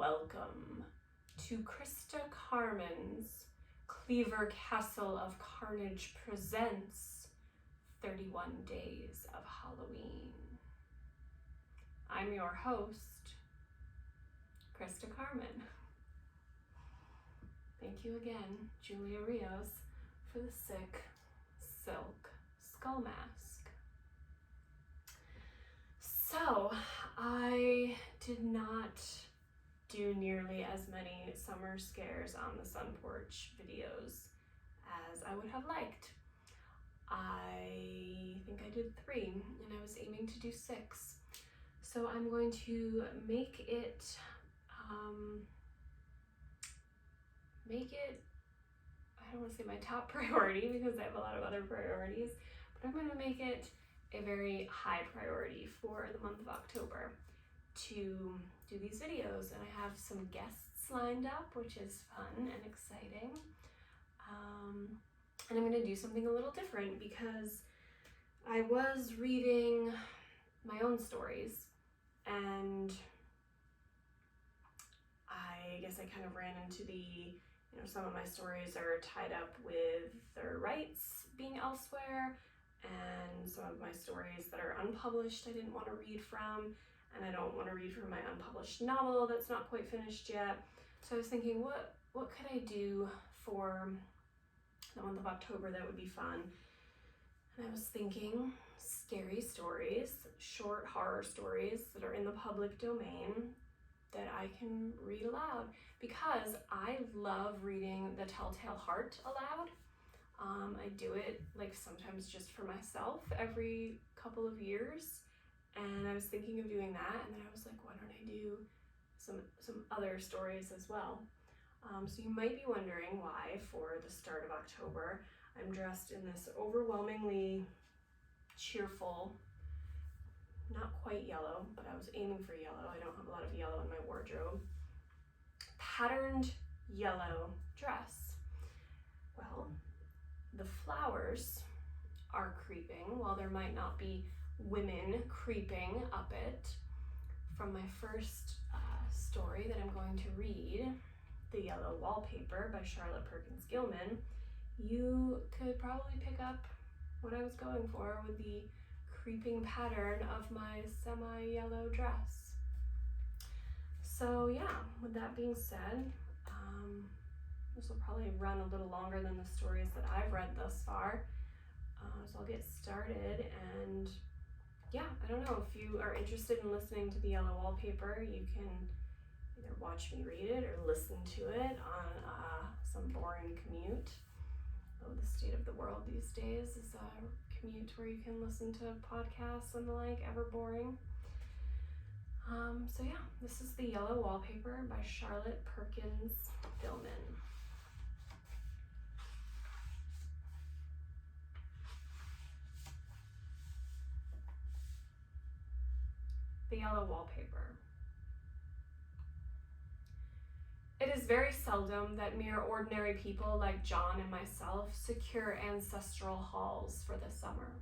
welcome to Krista Carmen's Cleaver Castle of Carnage presents 31 Days of Halloween. I'm your host, Krista Carmen. Thank you again, Julia Rios, for the sick silk skull mask. So, I did not do nearly as many summer scares on the Sun Porch videos as I would have liked. I think I did 3 and I was aiming to do 6. So I'm going to make it, I don't want to say my top priority because I have a lot of other priorities, but I'm going to make it a very high priority for the month of October to do these videos. And I have some guests lined up, which is fun and exciting. And I'm going to do something a little different because I was reading my own stories and I guess I kind of ran into some of my stories are tied up with their rights being elsewhere, and some of my stories that are unpublished I didn't want to read from, and I don't want to read from my unpublished novel that's not quite finished yet. So I was thinking, what could I do for the month of October that would be fun? And I was thinking scary stories, short horror stories that are in the public domain that I can read aloud, because I love reading The Telltale Heart aloud. I do it like sometimes just for myself every couple of years, and I was thinking of doing that, and then I was like, why don't I do some other stories as well? So you might be wondering why, for the start of October, I'm dressed in this overwhelmingly cheerful, not quite yellow, but I was aiming for yellow. I don't have a lot of yellow in my wardrobe. Patterned yellow dress. Well, the flowers are creeping, while there might not be women creeping up it. From my first story that I'm going to read, The Yellow Wallpaper by Charlotte Perkins Gilman, you could probably pick up what I was going for with the creeping pattern of my semi-yellow dress. So yeah, with that being said, this will probably run a little longer than the stories that I've read thus far. So I'll get started, and yeah, I don't know, if you are interested in listening to The Yellow Wallpaper, you can either watch me read it or listen to it on some boring commute. Oh, the state of the world these days is a commute where you can listen to podcasts and the like, ever boring. So yeah, this is The Yellow Wallpaper by Charlotte Perkins Gilman. The Yellow Wallpaper. It is very seldom that mere ordinary people like John and myself secure ancestral halls for the summer.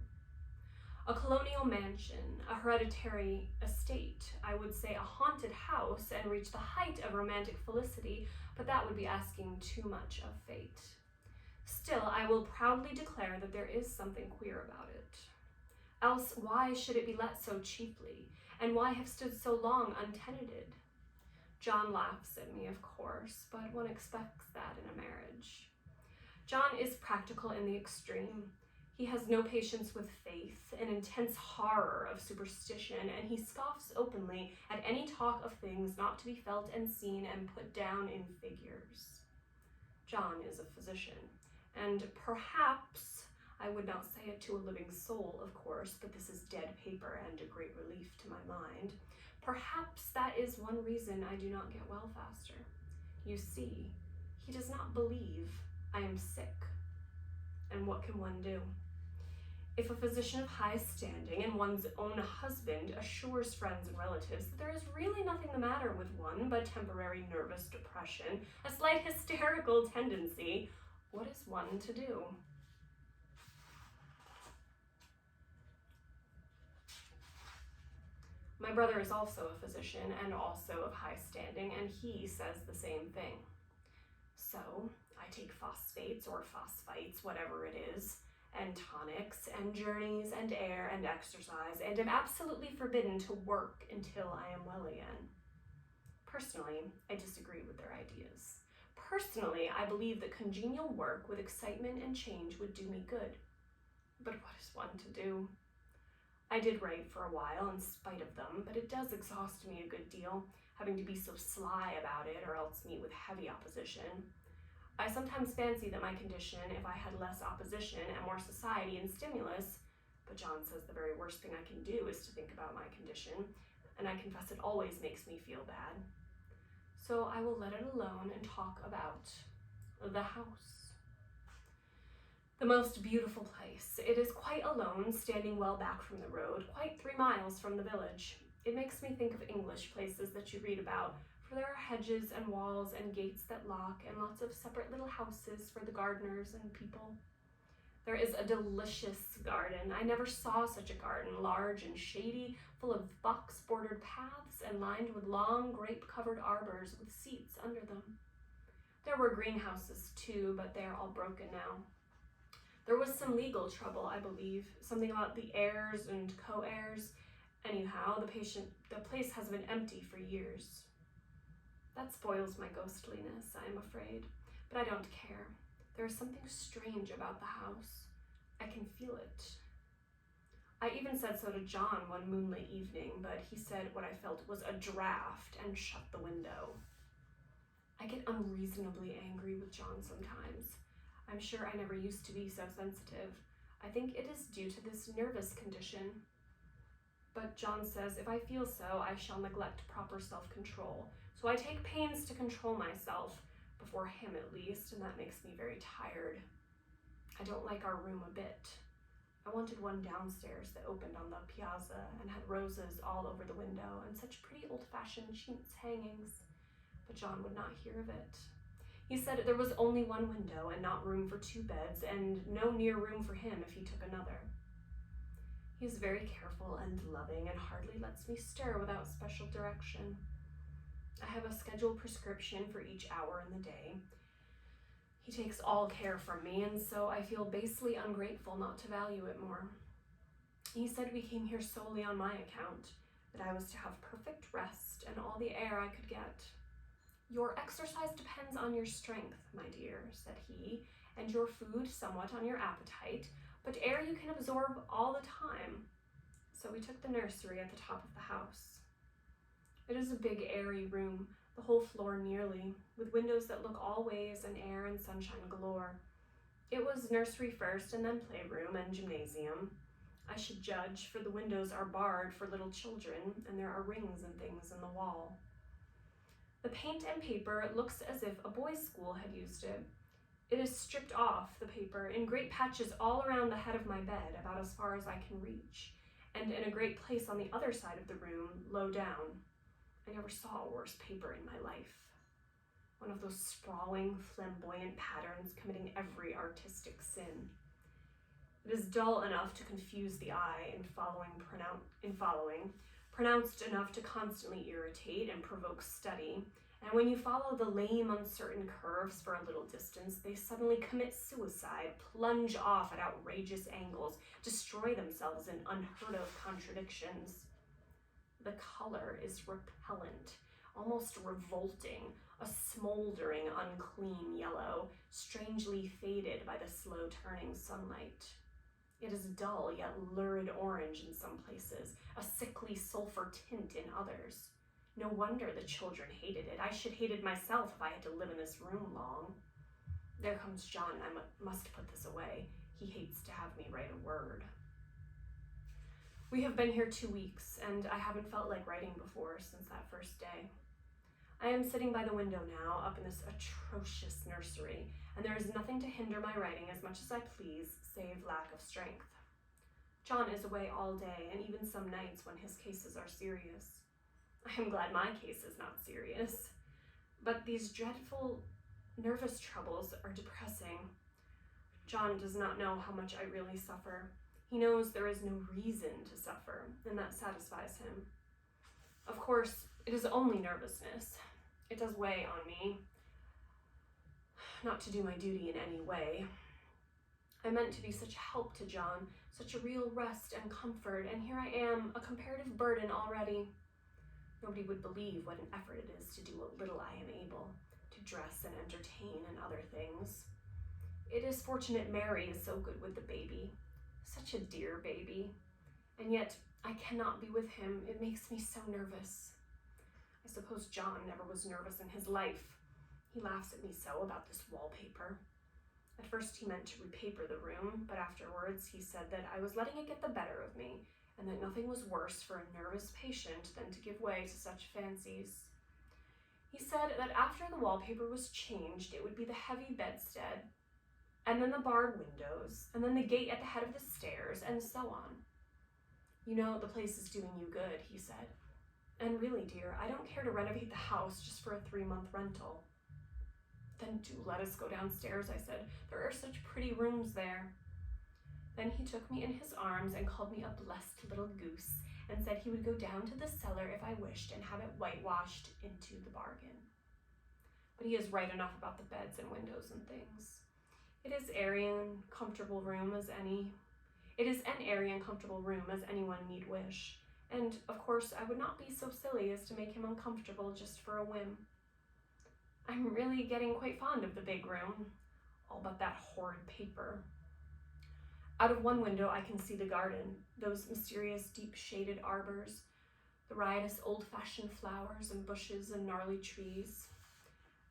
A colonial mansion, a hereditary estate, I would say a haunted house, and reach the height of romantic felicity, but that would be asking too much of fate. Still, I will proudly declare that there is something queer about it. Else, why should it be let so cheaply, and why have stood so long untenanted? John laughs at me, of course, but one expects that in a marriage. John is practical in the extreme. He has no patience with faith, an intense horror of superstition, and he scoffs openly at any talk of things not to be felt and seen and put down in figures. John is a physician, and perhaps, I would not say it to a living soul, of course, but this is dead paper and a great relief to my mind. Perhaps that is one reason I do not get well faster. You see, he does not believe I am sick. And what can one do? If a physician of high standing and one's own husband assures friends and relatives that there is really nothing the matter with one but temporary nervous depression, a slight hysterical tendency, what is one to do? My brother is also a physician and also of high standing, and he says the same thing. So I take phosphates or phosphites, whatever it is, and tonics and journeys and air and exercise, and am absolutely forbidden to work until I am well again. Personally, I disagree with their ideas. Personally, I believe that congenial work with excitement and change would do me good. But what is one to do? I did write for a while in spite of them, but it does exhaust me a good deal, having to be so sly about it or else meet with heavy opposition. I sometimes fancy that my condition, if I had less opposition and more society and stimulus, but John says the very worst thing I can do is to think about my condition, and I confess it always makes me feel bad. So I will let it alone and talk about the house. The most beautiful place. It is quite alone, standing well back from the road, quite 3 miles from the village. It makes me think of English places that you read about, for there are hedges and walls and gates that lock, and lots of separate little houses for the gardeners and people. There is a delicious garden. I never saw such a garden, large and shady, full of box-bordered paths and lined with long grape-covered arbors with seats under them. There were greenhouses too, but they are all broken now. There was some legal trouble, I believe, something about the heirs and co-heirs. Anyhow, the place has been empty for years. That spoils my ghostliness, I am afraid, but I don't care. There is something strange about the house. I can feel it. I even said so to John one moonlit evening, but he said what I felt was a draft and shut the window. I get unreasonably angry with John sometimes. I'm sure I never used to be so sensitive. I think it is due to this nervous condition. But John says if I feel so, I shall neglect proper self-control. So I take pains to control myself, before him at least, and that makes me very tired. I don't like our room a bit. I wanted one downstairs that opened on the piazza and had roses all over the window and such pretty old-fashioned chintz hangings. But John would not hear of it. He said there was only one window and not room for 2 beds, and no near room for him if he took another. He is very careful and loving and hardly lets me stir without special direction. I have a scheduled prescription for each hour in the day. He takes all care from me, and so I feel basely ungrateful not to value it more. He said we came here solely on my account, that I was to have perfect rest and all the air I could get. Your exercise depends on your strength, my dear, said he, and your food somewhat on your appetite, but air you can absorb all the time. So we took the nursery at the top of the house. It is a big, airy room, the whole floor nearly, with windows that look all ways and air and sunshine galore. It was nursery first, and then playroom and gymnasium. I should judge, for the windows are barred for little children, and there are rings and things in the wall. The paint and paper looks as if a boys' school had used it. It is stripped off, the paper, in great patches all around the head of my bed, about as far as I can reach, and in a great place on the other side of the room, low down. I never saw a worse paper in my life. One of those sprawling, flamboyant patterns committing every artistic sin. It is dull enough to confuse the eye in following, pronounced enough to constantly irritate and provoke study, and when you follow the lame, uncertain curves for a little distance, they suddenly commit suicide, plunge off at outrageous angles, destroy themselves in unheard-of contradictions. The color is repellent, almost revolting, a smoldering, unclean yellow, strangely faded by the slow-turning sunlight. It is dull, yet lurid orange in some places, a sickly sulfur tint in others. No wonder the children hated it. I should hate it myself if I had to live in this room long. There comes John, and I must put this away. He hates to have me write a word. We have been here 2 weeks, and I haven't felt like writing before since that first day. I am sitting by the window now, up in this atrocious nursery, and there is nothing to hinder my writing as much as I please, save lack of strength. John is away all day, and even some nights when his cases are serious. I am glad my case is not serious, but these dreadful nervous troubles are depressing. John does not know how much I really suffer. He knows there is no reason to suffer, and that satisfies him. Of course, it is only nervousness. It does weigh on me. Not to do my duty in any way. I meant to be such a help to John, such a real rest and comfort, and here I am, a comparative burden already. Nobody would believe what an effort it is to do what little I am able, to dress and entertain and other things. It is fortunate Mary is so good with the baby, such a dear baby, and yet I cannot be with him. It makes me so nervous. I suppose John never was nervous in his life. He laughs at me so about this wallpaper. At first he meant to repaper the room, but afterwards he said that I was letting it get the better of me, and that nothing was worse for a nervous patient than to give way to such fancies. He said that after the wallpaper was changed, it would be the heavy bedstead, and then the barred windows, and then the gate at the head of the stairs, and so on. You know, the place is doing you good, he said. And really, dear, I don't care to renovate the house just for a 3-month rental. Then do let us go downstairs, I said. There are such pretty rooms there. Then he took me in his arms and called me a blessed little goose, and said he would go down to the cellar if I wished and have it whitewashed into the bargain. But he is right enough about the beds and windows and things. It is airy and comfortable room as any. It is an airy and comfortable room as anyone need wish, and of course I would not be so silly as to make him uncomfortable just for a whim. I'm really getting quite fond of the big room, all but that horrid paper. Out of one window I can see the garden, those mysterious deep-shaded arbors, the riotous old-fashioned flowers and bushes and gnarly trees.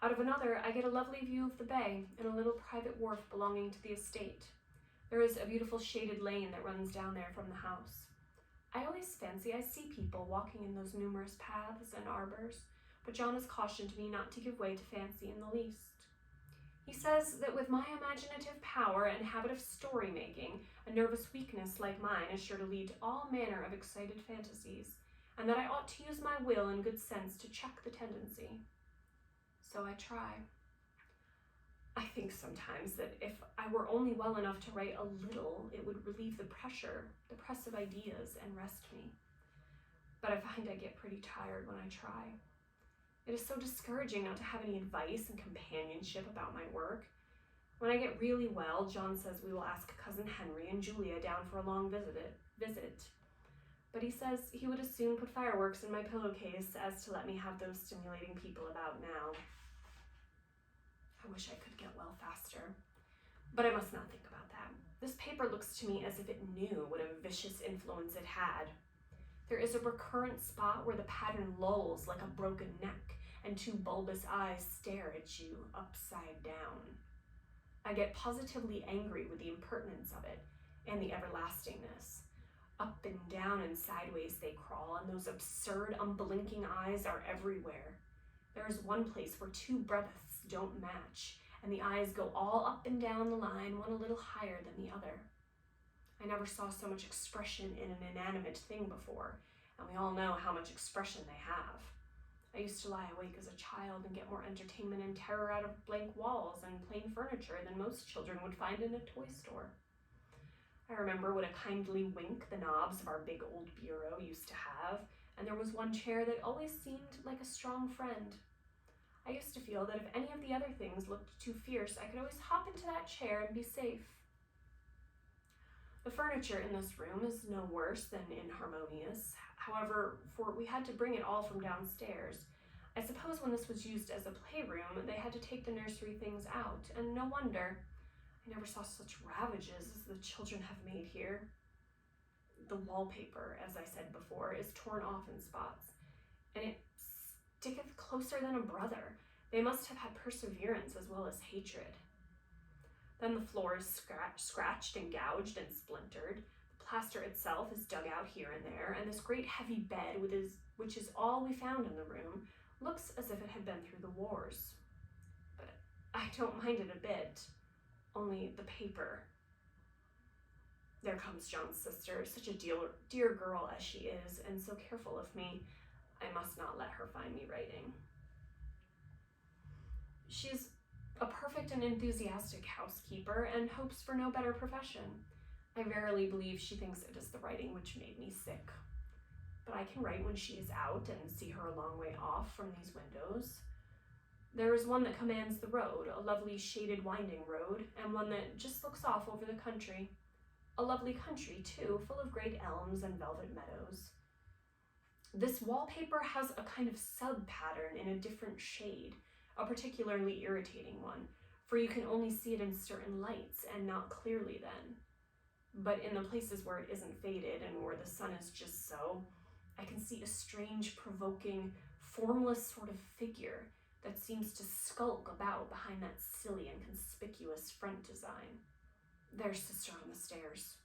Out of another I get a lovely view of the bay and a little private wharf belonging to the estate. There is a beautiful shaded lane that runs down there from the house. I always fancy I see people walking in those numerous paths and arbors, but John has cautioned me not to give way to fancy in the least. He says that with my imaginative power and habit of story-making, a nervous weakness like mine is sure to lead to all manner of excited fantasies, and that I ought to use my will and good sense to check the tendency. So I try. I think sometimes that if I were only well enough to write a little, it would relieve the press of ideas, and rest me. But I find I get pretty tired when I try. It is so discouraging not to have any advice and companionship about my work. When I get really well, John says we will ask Cousin Henry and Julia down for a long visit. But he says he would as soon put fireworks in my pillowcase as to let me have those stimulating people about now. I wish I could get well faster, but I must not think about that. This paper looks to me as if it knew what a vicious influence it had. There is a recurrent spot where the pattern lolls like a broken neck, and 2 bulbous eyes stare at you upside down. I get positively angry with the impertinence of it, and the everlastingness. Up and down and sideways they crawl, and those absurd, unblinking eyes are everywhere. There is one place where 2 breadths don't match, and the eyes go all up and down the line, one a little higher than the other. I never saw so much expression in an inanimate thing before, and we all know how much expression they have. I used to lie awake as a child and get more entertainment and terror out of blank walls and plain furniture than most children would find in a toy store. I remember what a kindly wink the knobs of our big old bureau used to have, and there was one chair that always seemed like a strong friend. I used to feel that if any of the other things looked too fierce, I could always hop into that chair and be safe. The furniture in this room is no worse than inharmonious. However, for we had to bring it all from downstairs. I suppose when this was used as a playroom, they had to take the nursery things out, and no wonder. I never saw such ravages as the children have made here. The wallpaper, as I said before, is torn off in spots, and it sticketh closer than a brother. They must have had perseverance as well as hatred. Then the floor is scratched and gouged and splintered. The plaster itself is dug out here and there, and this great heavy bed, which is all we found in the room, looks as if it had been through the wars. But I don't mind it a bit, only the paper. There comes John's sister, such a dear girl as she is, and so careful of me. I must not let her find me writing. She's a perfect and enthusiastic housekeeper, and hopes for no better profession. I verily believe she thinks it is the writing which made me sick. but I can write when she is out and see her a long way off from these windows. There is one that commands the road, a lovely shaded winding road, and one that just looks off over the country. A lovely country, too, full of great elms and velvet meadows. This wallpaper has a kind of sub-pattern in a different shade, a particularly irritating one, for you can only see it in certain lights and not clearly then. But in the places where it isn't faded and where the sun is just so, I can see a strange, provoking, formless sort of figure that seems to skulk about behind that silly and conspicuous front design. There's Sister on the stairs.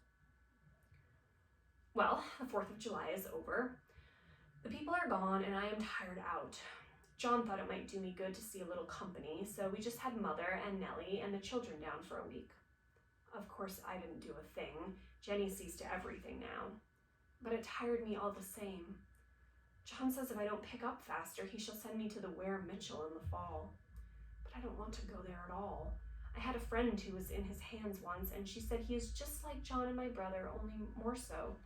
Well, the 4th of July is over. The people are gone and I am tired out. John thought it might do me good to see a little company, so we just had Mother and Nellie and the children down for a week. Of course, I didn't do a thing. Jenny sees to everything now. But it tired me all the same. John says if I don't pick up faster, he shall send me to the Ware Mitchell in the fall. But I don't want to go there at all. I had a friend who was in his hands once, and she said he is just like John and my brother, only more so.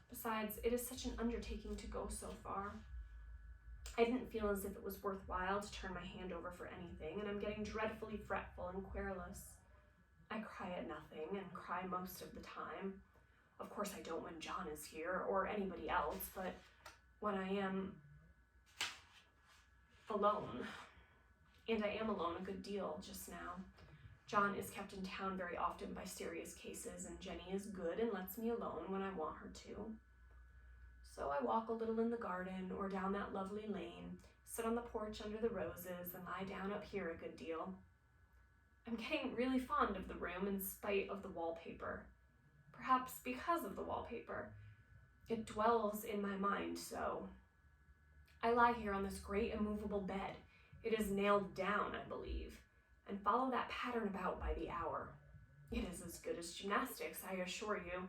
Besides, it is such an undertaking to go so far. I didn't feel as if it was worthwhile to turn my hand over for anything, and I'm getting dreadfully fretful and querulous. I cry at nothing, and cry most of the time. Of course I don't when John is here, or anybody else, but when I am alone. And I am alone a good deal just now. John is kept in town very often by serious cases, and Jenny is good and lets me alone when I want her to. So I walk a little in the garden or down that lovely lane, sit on the porch under the roses, and lie down up here a good deal. I'm getting really fond of the room in spite of the wallpaper. Perhaps because of the wallpaper. It dwells in my mind so. I lie here on this great immovable bed. It is nailed down, I believe, and follow that pattern about by the hour. It is as good as gymnastics, I assure you.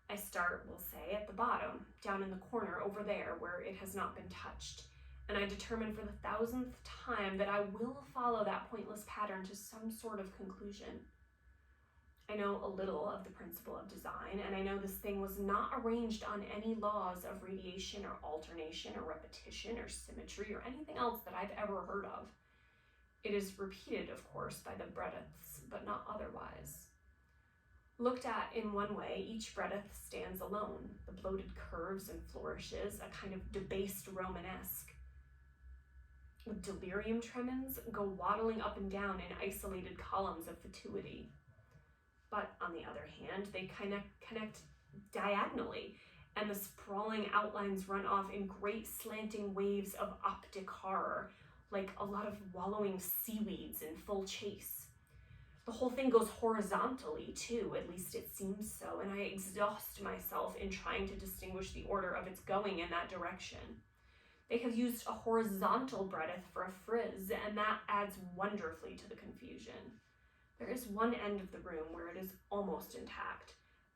I start, we'll say, at the bottom, down in the corner over there where it has not been touched, and I determine for the 1000th time that I will follow that pointless pattern to some sort of conclusion. I know a little of the principle of design, and I know this thing was not arranged on any laws of radiation or alternation or repetition or symmetry or anything else that I've ever heard of. It is repeated, of course, by the breadths, but not otherwise. Looked at in one way, each breadth stands alone, the bloated curves and flourishes, a kind of debased Romanesque. With delirium tremens go waddling up and down in isolated columns of fatuity. But on the other hand, they connect diagonally, and the sprawling outlines run off in great slanting waves of optic horror, like a lot of wallowing seaweeds in full chase. The whole thing goes horizontally, too, at least it seems so, and I exhaust myself in trying to distinguish the order of its going in that direction. They have used a horizontal breadth for a frizz, and that adds wonderfully to the confusion. There is one end of the room where it is almost intact,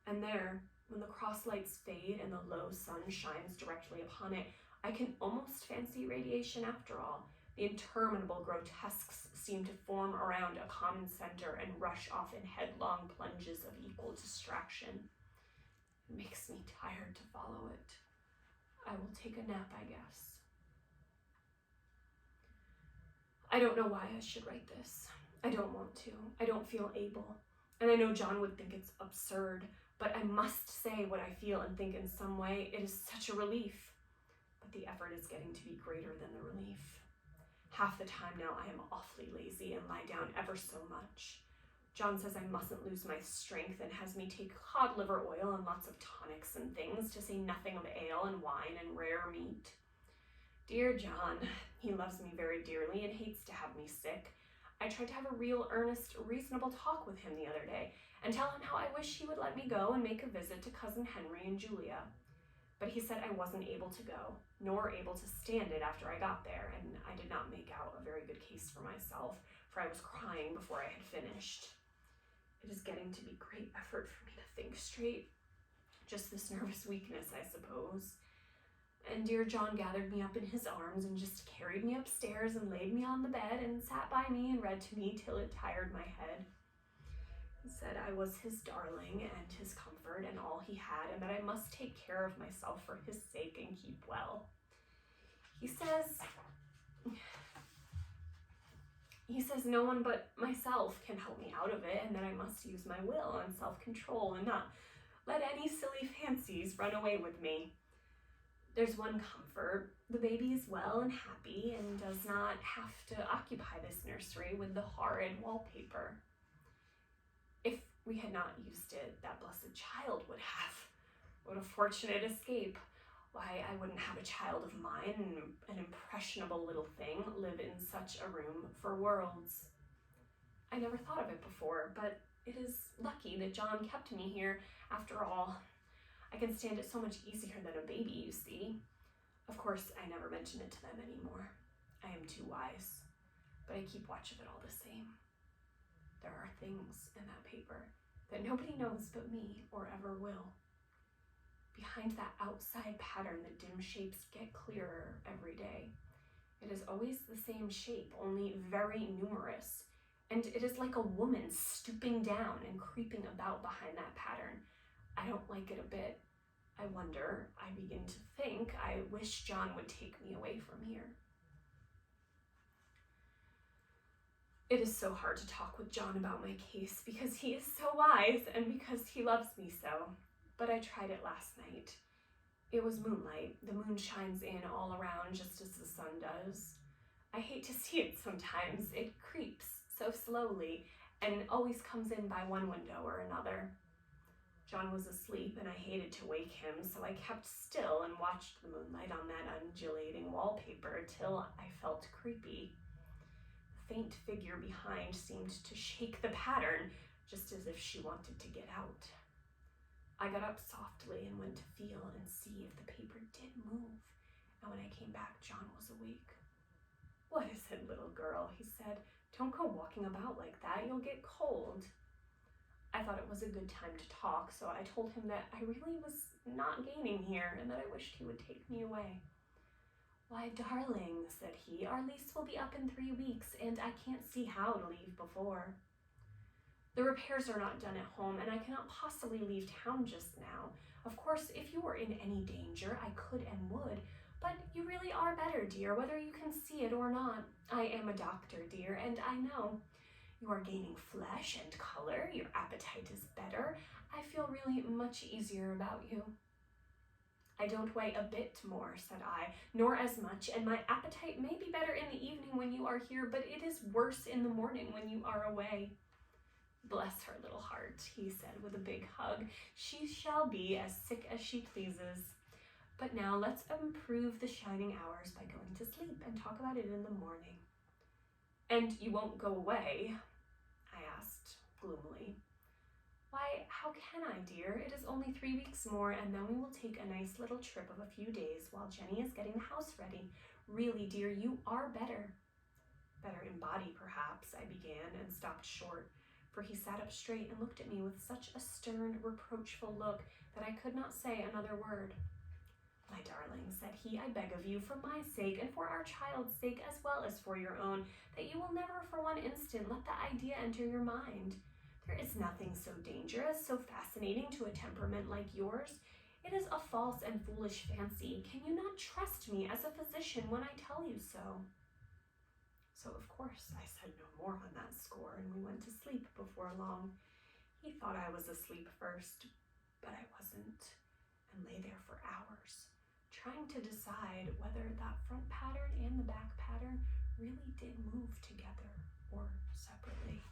and there, when the cross lights fade and the low sun shines directly upon it, I can almost fancy radiation after all. The interminable grotesques seem to form around a common center and rush off in headlong plunges of equal distraction. It makes me tired to follow it. I will take a nap, I guess. I don't know why I should write this. I don't want to. I don't feel able. And I know John would think it's absurd, but I must say what I feel and think in some way. It is such a relief. But the effort is getting to be greater than the relief. Half the time now I am awfully lazy and lie down ever so much. John says I mustn't lose my strength and has me take cod liver oil and lots of tonics and things, to say nothing of ale and wine and rare meat. Dear John, he loves me very dearly and hates to have me sick. I tried to have a real, earnest, reasonable talk with him the other day and tell him how I wish he would let me go and make a visit to Cousin Henry and Julia. But he said I wasn't able to go, nor able to stand it after I got there, and I did not make out a very good case for myself, for I was crying before I had finished. It is getting to be great effort for me to think straight. Just this nervous weakness, I suppose. And dear John gathered me up in his arms and just carried me upstairs and laid me on the bed and sat by me and read to me till it tired my head. He said I was his darling and his comfort and all he had, and that I must take care of myself for his sake and keep well. He says no one but myself can help me out of it, and that I must use my will and self-control and not let any silly fancies run away with me. There's one comfort: the baby is well and happy and does not have to occupy this nursery with the horrid wallpaper. If we had not used it, that blessed child would have. What a fortunate escape. Why, I wouldn't have a child of mine, an impressionable little thing, live in such a room for worlds. I never thought of it before, but it is lucky that John kept me here. After all, I can stand it so much easier than a baby, you see. Of course, I never mention it to them anymore. I am too wise, but I keep watch of it all the same. There are things in that paper that nobody knows but me or ever will. Behind that outside pattern, the dim shapes get clearer every day. It is always the same shape, only very numerous. And it is like a woman stooping down and creeping about behind that pattern. I don't like it a bit. I wonder, I begin to think, I wish John would take me away from here. It is so hard to talk with John about my case because he is so wise and because he loves me so. But I tried it last night. It was moonlight. The moon shines in all around just as the sun does. I hate to see it sometimes. It creeps so slowly and always comes in by one window or another. John was asleep and I hated to wake him, so I kept still and watched the moonlight on that undulating wallpaper till I felt creepy. The faint figure behind seemed to shake the pattern, just as if she wanted to get out. I got up softly and went to feel and see if the paper did move, and when I came back, John was awake. "What is it, little girl?" he said. "Don't go walking about like that, you'll get cold." I thought it was a good time to talk, so I told him that I really was not gaining here and that I wished he would take me away. "Why, darling," said he, "our lease will be up in 3 weeks, and I can't see how to leave before. The repairs are not done at home, and I cannot possibly leave town just now. Of course, if you were in any danger, I could and would, but you really are better, dear, whether you can see it or not. I am a doctor, dear, and I know. You are gaining flesh and color, your appetite is better. I feel really much easier about you." "I don't weigh a bit more," said I, "nor as much, and my appetite may be better in the evening when you are here, but it is worse in the morning when you are away." "Bless her little heart," he said with a big hug. "She shall be as sick as she pleases. But now let's improve the shining hours by going to sleep and talk about it in the morning." "And you won't go away?" I asked gloomily. "Why, how can I, dear? It is only 3 weeks more, and then we will take a nice little trip of a few days while Jenny is getting the house ready. Really, dear, you are better." "Better in body, perhaps," I began, and stopped short, for he sat up straight and looked at me with such a stern, reproachful look that I could not say another word. "My darling," said he, "I beg of you, for my sake and for our child's sake as well as for your own, that you will never for one instant let the idea enter your mind. There is nothing so dangerous, so fascinating to a temperament like yours. It is a false and foolish fancy. Can you not trust me as a physician when I tell you so?" So of course I said no more on that score, and we went to sleep before long. He thought I was asleep first, but I wasn't, and lay there for hours, trying to decide whether that front pattern and the back pattern really did move together or separately.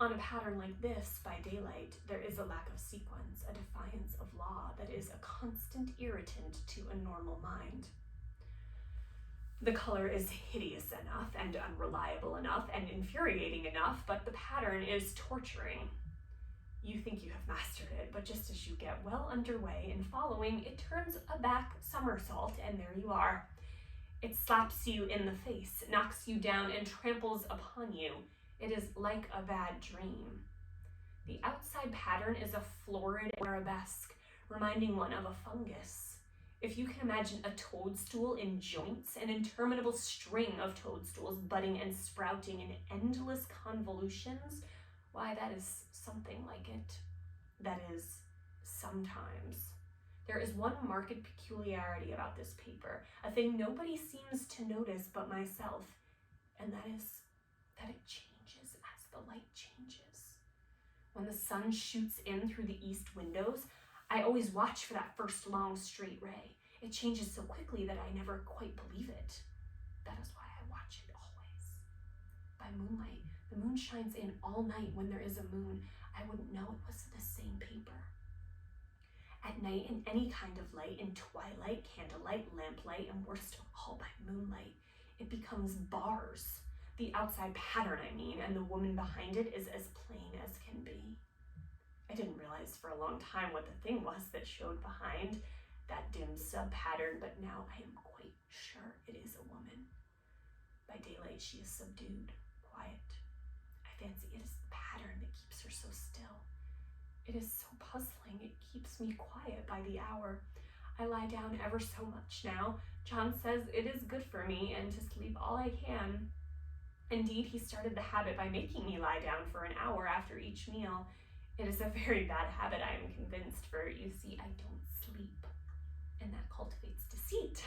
On a pattern like this, by daylight, there is a lack of sequence, a defiance of law that is a constant irritant to a normal mind. The color is hideous enough and unreliable enough and infuriating enough, but the pattern is torturing. You think you have mastered it, but just as you get well underway in following, it turns a back somersault, and there you are. It slaps you in the face, knocks you down, and tramples upon you. It is like a bad dream. The outside pattern is a florid arabesque, reminding one of a fungus. If you can imagine a toadstool in joints, an interminable string of toadstools budding and sprouting in endless convolutions, why, that is something like it. That is, sometimes. There is one marked peculiarity about this paper, a thing nobody seems to notice but myself, and that is that it changes as the light changes. When the sun shoots in through the east windows, I always watch for that first long straight ray. It changes so quickly that I never quite believe it. That is why I watch it always. By moonlight, the moon shines in all night when there is a moon. I wouldn't know it was the same paper. At night, in any kind of light, in twilight, candlelight, lamplight, and worst of all, by moonlight, it becomes bars. The outside pattern, I mean, and the woman behind it is as plain as can be. I didn't realize for a long time what the thing was that showed behind that dim sub-pattern, but now I am quite sure it is a woman. By daylight, she is subdued, quiet. I fancy it is the pattern that keeps her so still. It is so puzzling, it keeps me quiet by the hour. I lie down ever so much now. John says it is good for me and to sleep all I can. Indeed, he started the habit by making me lie down for an hour after each meal. It is a very bad habit, I am convinced, for you see, I don't sleep. And that cultivates deceit,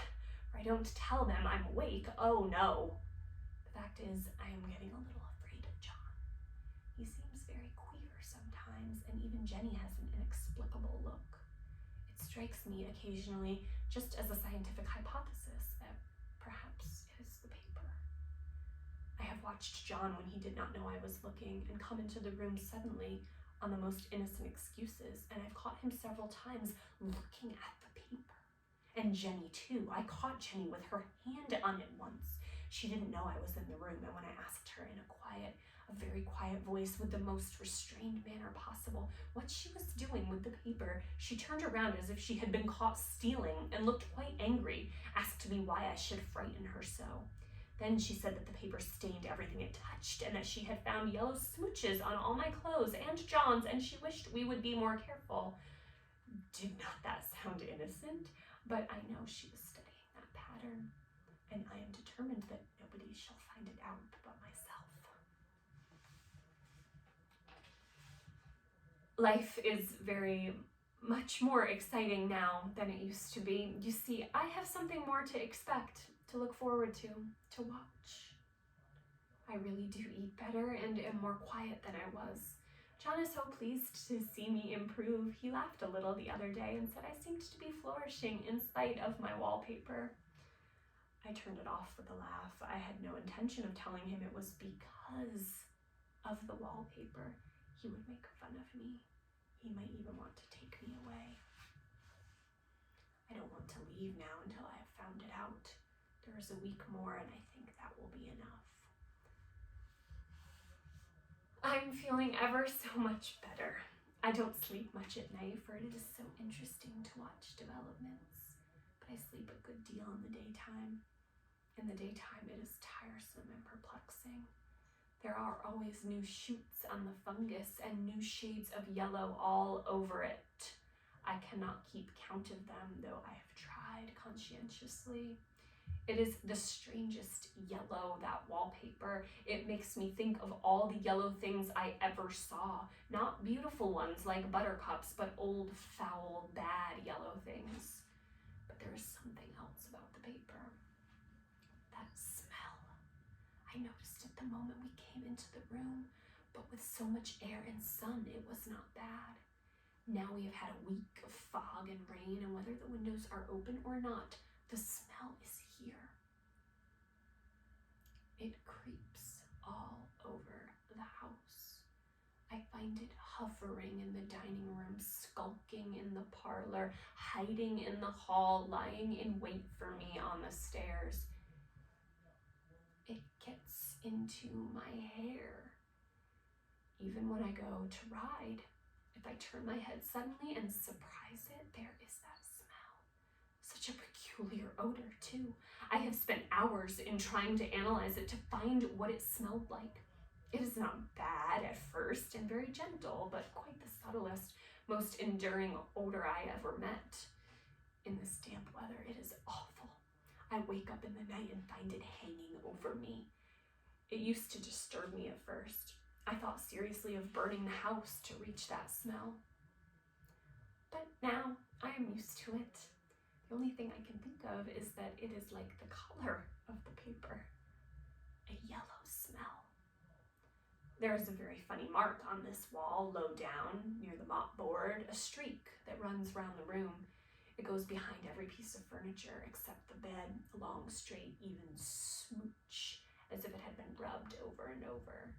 for I don't tell them I'm awake. Oh no. The fact is, I am getting a little afraid of John. He seems very queer sometimes, and even Jenny has an inexplicable look. It strikes me occasionally just as a scientific hypothesis that perhaps it is the paper. I have watched John when he did not know I was looking and come into the room suddenly on the most innocent excuses, and I've caught him several times looking at the paper. And Jenny too. I caught Jenny with her hand on it once. She didn't know I was in the room, and when I asked her in a very quiet voice with the most restrained manner possible what she was doing with the paper, she turned around as if she had been caught stealing and looked quite angry, asked me why I should frighten her so. Then she said that the paper stained everything it touched and that she had found yellow smooches on all my clothes and John's, and she wished we would be more careful. Did not that sound innocent? But I know she was studying that pattern, and I am determined that nobody shall find it out but myself. Life is very much more exciting now than it used to be. You see, I have something more to expect, to look forward to watch. I really do eat better and am more quiet than I was. John is so pleased to see me improve. He laughed a little the other day and said I seemed to be flourishing in spite of my wallpaper. I turned it off with a laugh. I had no intention of telling him it was because of the wallpaper. He would make fun of me. He might even want to take me away. I don't want to leave now until I have found it out. There is a week more, and I think that will be enough. I'm feeling ever so much better. I don't sleep much at night, for it is so interesting to watch developments, but I sleep a good deal in the daytime. In the daytime, it is tiresome and perplexing. There are always new shoots on the fungus and new shades of yellow all over it. I cannot keep count of them, though I have tried conscientiously. It is the strangest yellow, that wallpaper. It makes me think of all the yellow things I ever saw. Not beautiful ones like buttercups, but old, foul, bad yellow things. But there is something else about the paper. That smell. I noticed it the moment we came into the room, but with so much air and sun, it was not bad. Now we have had a week of fog and rain, and whether the windows are open or not, the smell is here. It creeps all over the house. I find it hovering in the dining room, skulking in the parlor, hiding in the hall, lying in wait for me on the stairs. It gets into my hair. Even when I go to ride, if I turn my head suddenly and surprise it, there is that smell. Such a peculiar odor, too. I have spent hours in trying to analyze it to find what it smelled like. It is not bad at first and very gentle, but quite the subtlest, most enduring odor I ever met. in this damp weather. It is awful. I wake up in the night and find it hanging over me. It used to disturb me at first. I thought seriously of burning the house to reach that smell. But now I am used to it. The only thing I can think of is that it is like the color of the paper. A yellow smell. There is a very funny mark on this wall, low down, near the mopboard, a streak that runs round the room. It goes behind every piece of furniture except the bed, a long, straight, even smooch, as if it had been rubbed over and over.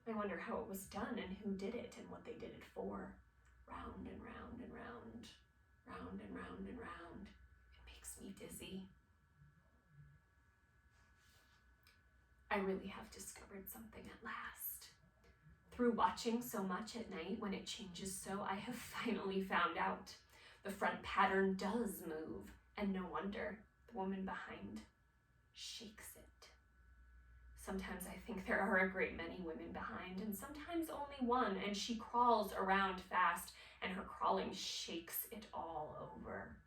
I wonder how it was done and who did it and what they did it for. Round and round and round, round and round and round. It makes me dizzy. I really have discovered something at last. Through watching so much at night when it changes so, I have finally found out. The front pattern does move, and no wonder. The woman behind shakes it. Sometimes I think there are a great many women behind, and sometimes only one, and she crawls around fast, and her crawling shakes it all over.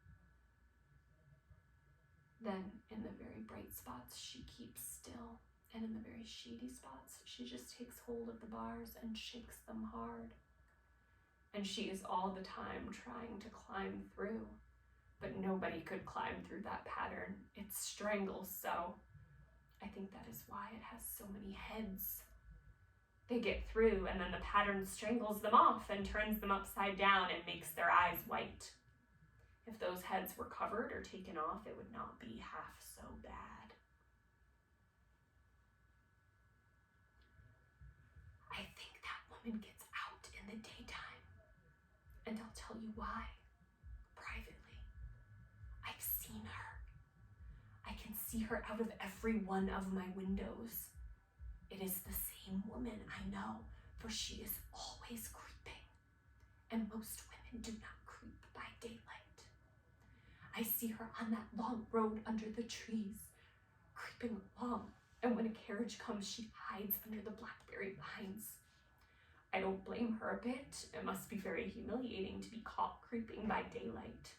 Then, in the very bright spots, she keeps still, and in the very shady spots, she just takes hold of the bars and shakes them hard. And she is all the time trying to climb through, but nobody could climb through that pattern. It strangles so. I think that is why it has so many heads. They get through, and then the pattern strangles them off and turns them upside down and makes their eyes white. If those heads were covered or taken off, it would not be half so bad. I think that woman gets out in the daytime, and I'll tell you why, privately. I've seen her. I can see her out of every one of my windows. It is the same woman, I know, for she is always creeping, and most women do not creep by daylight. I see her on that long road under the trees, creeping along, and when a carriage comes, she hides under the blackberry vines. I don't blame her a bit. It must be very humiliating to be caught creeping by daylight.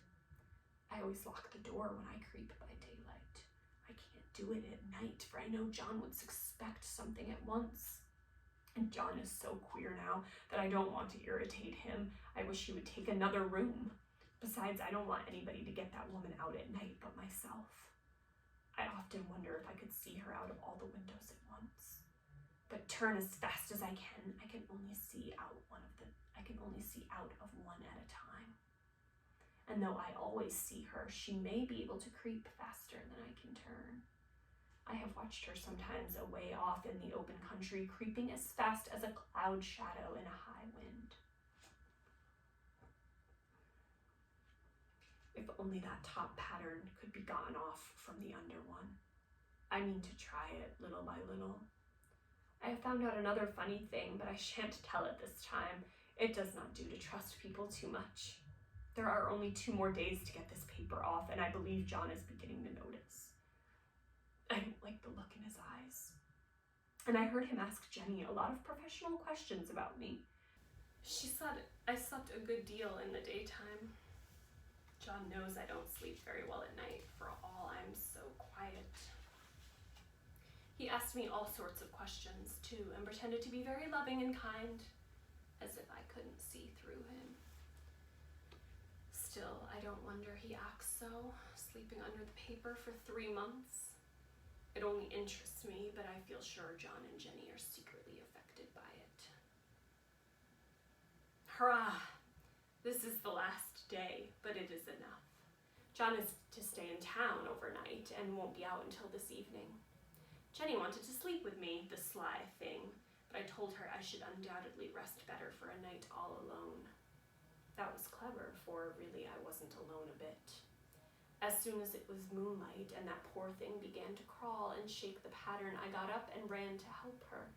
I always lock the door when I creep by daylight. I can't do it at night, for I know John would suspect something at once. And John is so queer now that I don't want to irritate him. I wish he would take another room. Besides, I don't want anybody to get that woman out at night but myself. I often wonder if I could see her out of all the windows at once. But turn as fast as I can only see out of one at a time. And though I always see her, she may be able to creep faster than I can turn. I have watched her sometimes away off in the open country, creeping as fast as a cloud shadow in a high wind. If only that top pattern could be gotten off from the under one. I mean to try it little by little. I have found out another funny thing, but I shan't tell it this time. It does not do to trust people too much. There are only 2 more days to get this paper off, and I believe John is beginning to notice. I don't like the look in his eyes. And I heard him ask Jenny a lot of professional questions about me. She said I slept a good deal in the daytime. John knows I don't sleep very well at night, for all I'm so quiet. He asked me all sorts of questions, too, and pretended to be very loving and kind, as if I couldn't see through him. Still, I don't wonder he acts so, sleeping under the paper for 3 months. It only interests me, but I feel sure John and Jenny are secretly affected by it. Hurrah! This is the last day, but it is enough. John is to stay in town overnight and won't be out until this evening. Jenny wanted to sleep with me, the sly thing, but I told her I should undoubtedly rest better for a night all alone. That was clever, for really I wasn't alone a bit. As soon as it was moonlight and that poor thing began to crawl and shake the pattern, I got up and ran to help her.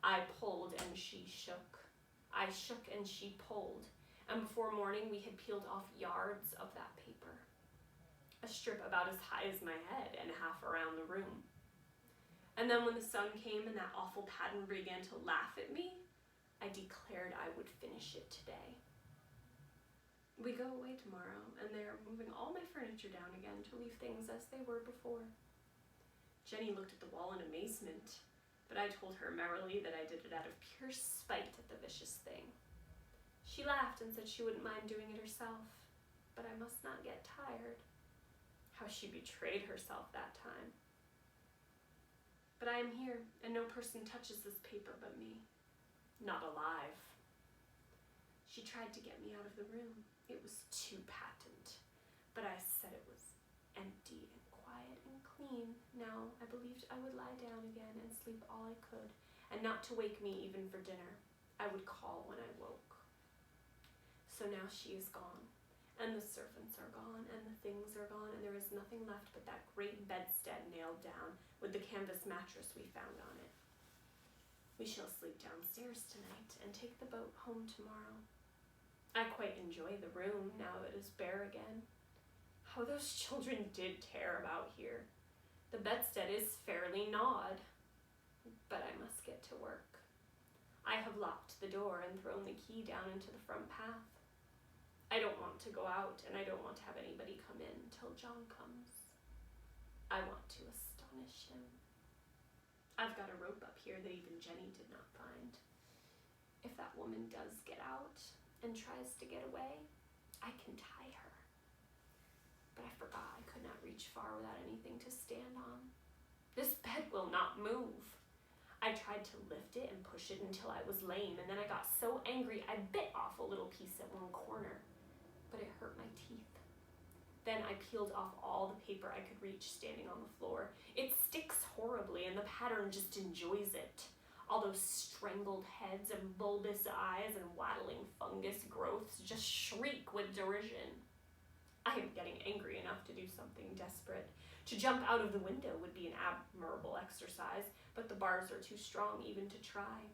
I pulled and she shook. I shook and she pulled, and before morning we had peeled off yards of that paper. A strip about as high as my head and half around the room. And then when the sun came and that awful pattern began to laugh at me, I declared I would finish it today. We go away tomorrow, and they're moving all my furniture down again to leave things as they were before. Jenny looked at the wall in amazement, but I told her merrily that I did it out of pure spite at the vicious thing. She laughed and said she wouldn't mind doing it herself, but I must not get tired. How she betrayed herself that time. But I am here, and no person touches this paper but me. Not alive. She tried to get me out of the room. It was too patent, but I said it was empty and quiet and clean. Now I believed I would lie down again and sleep all I could, and not to wake me even for dinner. I would call when I woke. So now she is gone, and the servants are gone, and the things are gone, and there is nothing left but that great bedstead nailed down with the canvas mattress we found on it. We shall sleep downstairs tonight and take the boat home tomorrow. I quite enjoy the room now it is bare again. How those children did tear about here. The bedstead is fairly gnawed, but I must get to work. I have locked the door and thrown the key down into the front path. I don't want to go out, and I don't want to have anybody come in till John comes. I want to astonish him. I've got a rope up here that even Jenny did not find. If that woman does get out and tries to get away, I can tie her. But I forgot I could not reach far without anything to stand on. This bed will not move. I tried to lift it and push it until I was lame, and then I got so angry I bit off a little piece at one corner, but it hurt my teeth. Then I peeled off all the paper I could reach standing on the floor. It sticks horribly, and the pattern just enjoys it. All those strangled heads and bulbous eyes and waddling fungus growths just shriek with derision. I am getting angry enough to do something desperate. To jump out of the window would be an admirable exercise, but the bars are too strong even to try.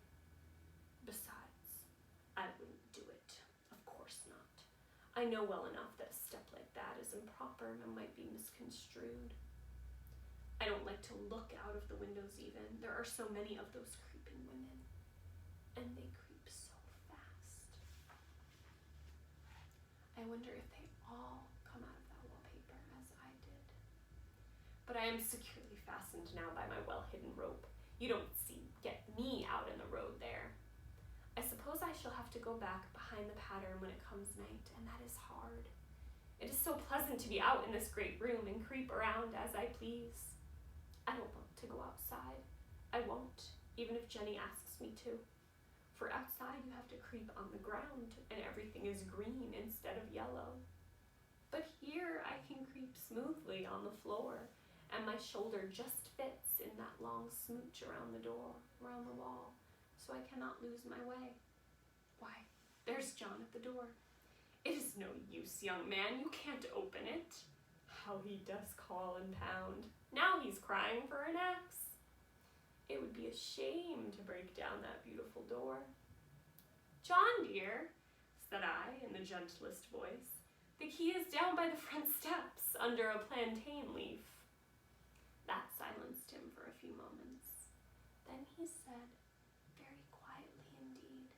Besides, I wouldn't do it. Of course not. I know well enough that a step like that is improper and might be misconstrued. I don't like to look out of the windows even. There are so many of those creeping women, and they creep so fast. I wonder if they all come out of that wallpaper as I did. But I am securely fastened now by my well-hidden rope. You don't get me out in the road there. I suppose I shall have to go back behind the pattern when it comes night, and that is hard. It is so pleasant to be out in this great room and creep around as I please. I don't want to go outside. I won't, even if Jenny asks me to. For outside you have to creep on the ground, and everything is green instead of yellow. But here I can creep smoothly on the floor, and my shoulder just fits in that long smooch around the door, around the wall, so I cannot lose my way. Why, there's John at the door. It is no use, young man, you can't open it. How he does call and pound. Now he's crying for an axe. It would be a shame to break down that beautiful door. John, dear, said I in the gentlest voice, the key is down by the front steps under a plantain leaf. That silenced him for a few moments. Then he said, very quietly indeed,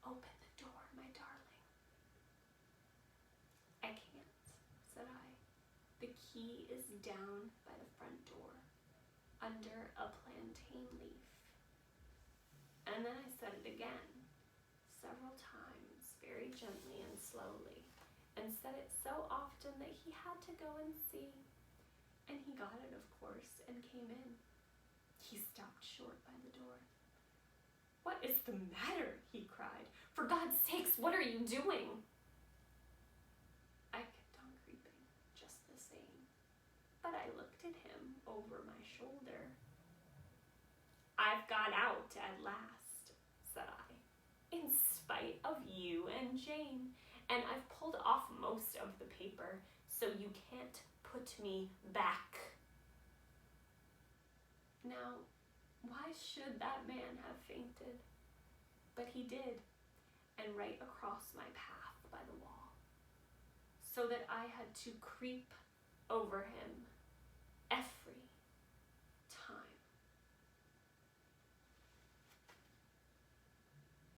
open the door, my darling. I can't, said I. The key is down by the front door, under a plantain leaf. And then I said it again, several times, very gently and slowly, and said it so often that he had to go and see. And he got it, of course, and came in. He stopped short by the door. What is the matter? He cried. For God's sakes, what are you doing? I kept on creeping, just the same. But I looked at him over my shoulder. I've got out at last, said I, in spite of you and Jane. And I've pulled off most of the paper, so you can't put me back. Now, why should that man have fainted? But he did, and right across my path by the wall, so that I had to creep over him every